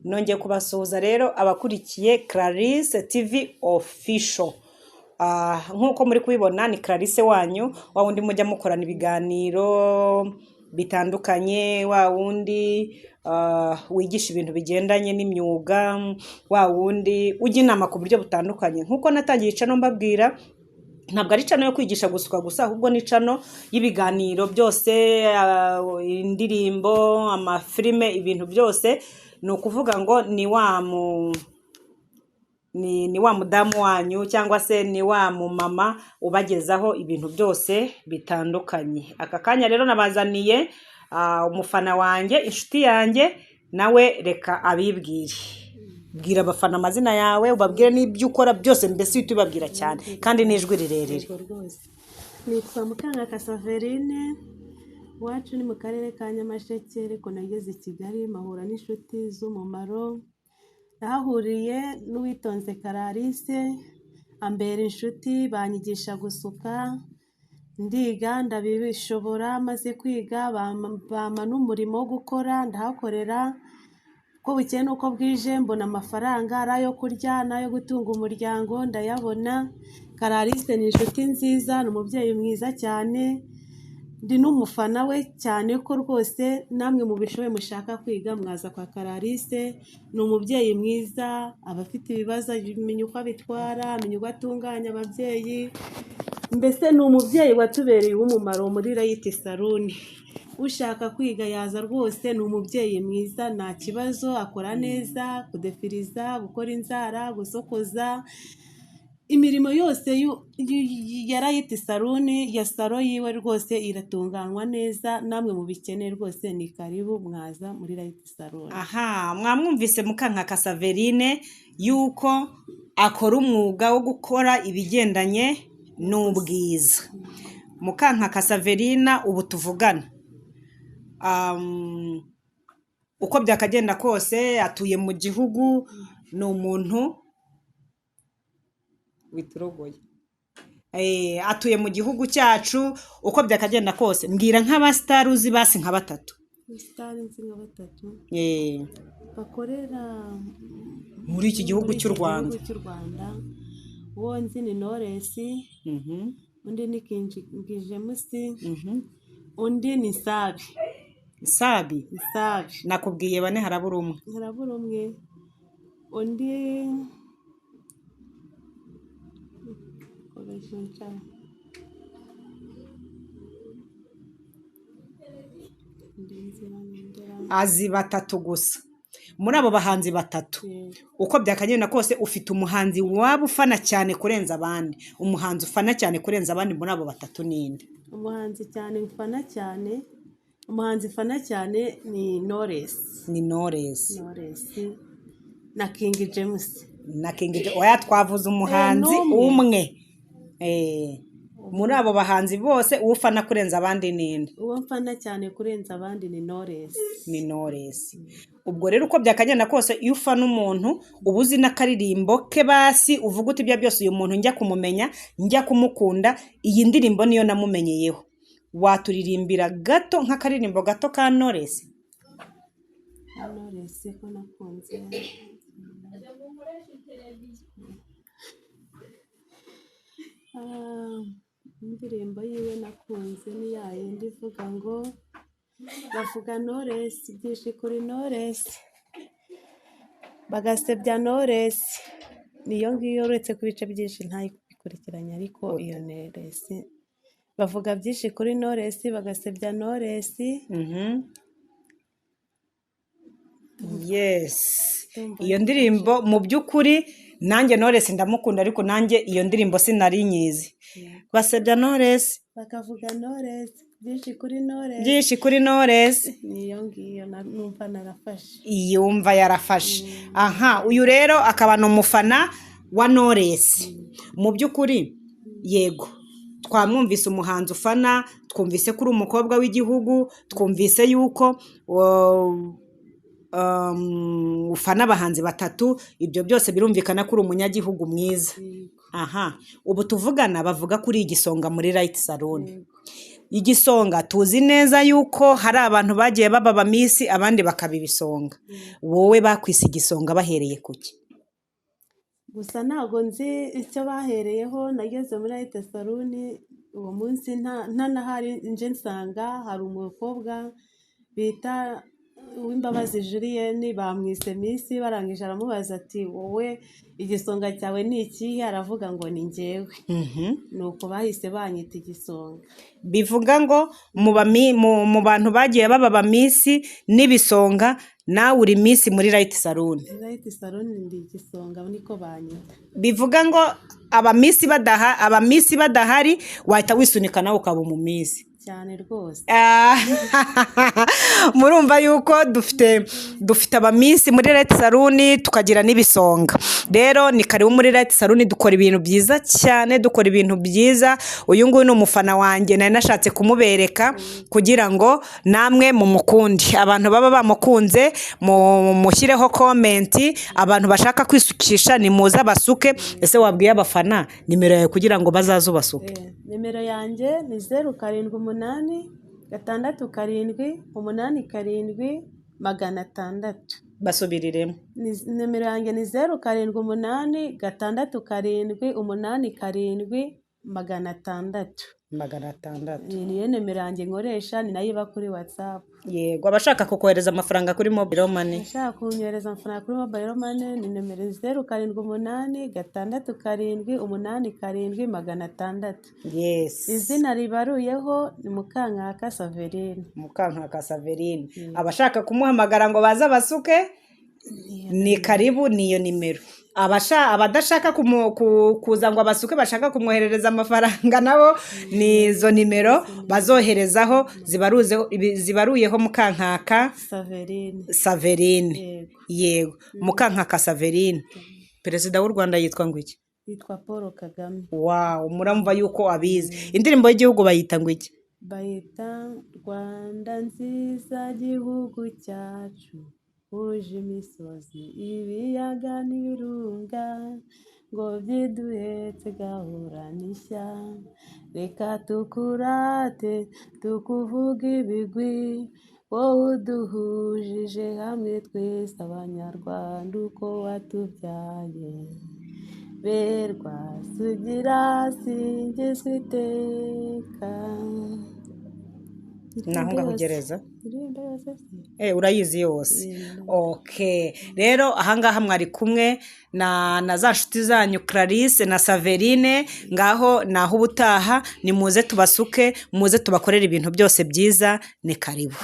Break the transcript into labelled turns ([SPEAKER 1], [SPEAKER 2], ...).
[SPEAKER 1] nongeye kubasuhuza rero abakurikiye Clarisse TV Official. Nk'uko muri kubibona ni Clarisse wanyu, wa wundi mujya mukorana ibiganiro bitandukanye, wa wundi wigisha ibintu bigendanye n'imyuga, wa wundi ujya inama ku buryo butandukanye. Nk'uko natangiye icano mbabwira, ntabwo ari cano yo kwigisha gusuka gusa, ahubwo ni cano y'ibiganiro byose, indirimbo, amafilime, ibintu byose. Ni ukuvuga ngo ni wa mudamu wanyu cyangwa se ni wa mumama ubagezaho ibintu byose bitandukanye. Aka kanya rero nabazaniye umufana wanjye, inshuti yanjye, nawe reka abibwire. Bwira abafana amazina yawe, ubabwire n'ibyo ukora byose, mbese uhita ubabwira cyane kandi n'ijwi rirerire.
[SPEAKER 2] Nitwa Mukankaka Saverine, iwacu ni mu karere ka Nyamasheke, ariko nageze i Kigali mahura n'inshuti z'umumaro. Nahahuriye n'uwitonze Clarisse, ambera inshuti, banyigisha gusuka, ndiga ndabishobora. Maze kwiga bampa n'umurimo wo gukora, ndahakorera. Uko bukeye n'uko bwije mbona amafaranga ari ayo kurya n'ayo gutunga umuryango, ndayabona. Clarisse ni inshuti nziza, ni umubyeyi mwiza cyane, ndi n'umufana we cyane ko rwose namwe mubishoboye mushaka kwiga mwaza kwa Clarisse. Ni umubyeyi mwiza, abafite ibibazo amenya uko abitwara, amenya uko atunganya ababyeyi. Mbese ni umubyeyi watubereye uw'umumaro muri Rayiti Salon. Ushaka kwiga yaza rwose, ni umubyeyi mwiza, nta kibazo, akora neza, kudefiriza, gukora inzara, gusokoza, imirimo yose ya Rayiti Salon, ya salo yiwe rwose iratunganywa neza. Namwe mubikeneye rwose ni karibu, mwaza muri Rayiti Salon.
[SPEAKER 1] Mwamwumvise Mukankaka Saverine yuko akora umwuga wo gukora ibigendanye n'ubwiza. Mukankaka Saverine ubu tuvugana, uko byakagenda kose atuye mu gihugu, ni umuntu witurogoye, atuye mu gihugu cyacu. Uko byakagenda kose mbwira nk'abasitari uzi basi nka batatu.
[SPEAKER 2] Sitari nzi nka batatu bakorera
[SPEAKER 1] muri iki gihugu cy'u Rwanda.
[SPEAKER 2] Uwo nzi ni Knowless, undi ni King James, undi ni Sabi. Nakubwiye bane harabura umwe. Undi azi batatu gusa. Muri abo bahanzi batatu, uko byakagenda kose ufite umuhanzi waba ufana cyane kurenza abandi. Umuhanzi ufana cyane kurenza abandi muri abo batatu ninde? Umuhanzi fana cyane ni Knowless. Na King James.
[SPEAKER 1] Oya, twavuze umuhanzi umwe. Muri abo bahanzi bose ufana kurenza abandi ninde?
[SPEAKER 2] Uwo mfana cyane kurenza abandi ni
[SPEAKER 1] Knowless. Ubwo rero uko byakagenda kose, iyo ufana umuntu uba uzi n'akaririmbo ke, basi uvuga uti ibyo byose uyu muntu njya kumumenya, njya kumukunda, iyi ndirimbo niyo namumenyeyeho. Waturirimbira gato nk'akaririmbo gato ka Knowless?
[SPEAKER 2] Ko nakunze indirimbo yiwe nakunze ni ya yindi ivuga ngo, bavuga Knowless byinshi kuri Knowless, bagasebya Knowless. Niyo ngiyo, uretse ku bice byinshi ntayikurikiranye, ariko iyo Knowless bavuga byinshi kuri Knowless, bagasebya Knowless. Iyo ndirimbo mu by'ukuri nanjye Knowless ndamukunda, ariko nanjye iyo ndirimbo sinari nyizi. Basebya Knowless, bakavuga Knowless byinshi kuri
[SPEAKER 1] Knowless.
[SPEAKER 2] Niyo ngiyo numva narafashe.
[SPEAKER 1] Yumva yarafashe. Uyu rero akaba ni umufana wa Knowless. Mu by'ukuri yego, twamwumvise umuhanzi ufana, twumvise ko uri umukobwa w'igihugu, twumvise yuko ufana abahanzi batatu. Ibyo byose birumvikana ko uri umunyagihugu mwiza. Ubu tuvugana bavuga kuri igisonga muri Rayiti Salon. igisonga tuzi neza yuko hari abantu bagiye baba abamisi abandi bakaba ibisonga, wowe bakwise igisonga bahereye kuki?
[SPEAKER 2] gusa ntabwo nzi icyo bahereyeho. nageze muri ayite saluni uwo munsi ntanahari, nje nsanga hari umukobwa bita Uwimbabazi Julienne bamwise misi, barangije aramubaza ati wowe igisonga cyawe ni ikihe? aravuga ngo ni njyewe. nuko bahise banyita igisonga.
[SPEAKER 1] Bivuga ngo mu bantu bagiye baba abamisi n'ibisonga nawe uri misi muri Light Salon.
[SPEAKER 2] Light Salon ndi igisonga niko banyita.
[SPEAKER 1] Bivuga ngo abamisi badahari wahita wisunika nawe ukaba umumisi
[SPEAKER 2] cyane rwose.
[SPEAKER 1] Murumva yuko dufite abamisi muri Light Salon tukagira n'ibisonga. Rero ni karibu muri Light Salon, dukora ibintu byiza cyane, dukora ibintu byiza. Uyu nguyu ni umufana wanjye, nari nashatse kumubereka kugira ngo namwe mumukunde. Abantu baba bamukunze mushyireho komenti, abantu bashaka kwisukisha ni muza basuke. Ese wabwiye abafana nimero yawe kugira ngo bazaze ubasuke?
[SPEAKER 2] Nimero yanjye ni 07868787.
[SPEAKER 1] Basubiriremo.
[SPEAKER 2] Nimero yanjye ni 07868787. niyo nimero yanjye nkoresha, ni nayo iba kuri WhatsApp.
[SPEAKER 1] Yego, abashaka kukohereza amafaranga kuri mobile money,
[SPEAKER 2] ashaka kunyohereza amafaranga kuri mobile money ni nimero 07868787.
[SPEAKER 1] yes.
[SPEAKER 2] izina ribaruyeho ni Mukankaka Saverine.
[SPEAKER 1] Mukankaka Saverine. Abashaka kumuhamagara ngo baze basuke ni karibu, niyo nimero. Abadashaka kuza ngo abasuke, bashaka kumwoherereza amafaranga nabo ni izo nimero bazoherezaho, zibaruyeho Mukankaka Saverine. Yego, Mukankaka Saverine. Perezida w'u Rwanda yitwa ngo iki?
[SPEAKER 2] Yitwa Paul Kagame.
[SPEAKER 1] Wow, muramva yuko abizi. Indirimbo y'igihugu bayita ngo iki?
[SPEAKER 2] Bayita Rwanda nziza gihugu cyacu, uje imisozi ibiyaga n'ibirunga, ngo byiduhetse gahura n'ishya, reka tukurate tukuvuga ibigwi, wowe uduhujije hamwe twese abanyarwanda uko watubyaye, berwa sugira singizwe iteka.
[SPEAKER 1] Naho ngahugereza urayizi yose. Okay, rero ahangaha mwari kumwe na za nshuti zanyu Clarisse na Saverine. Ngaho naho ubutaha, ni muze tubasuke, muze tubakorera ibintu byose byiza. Ni karibu.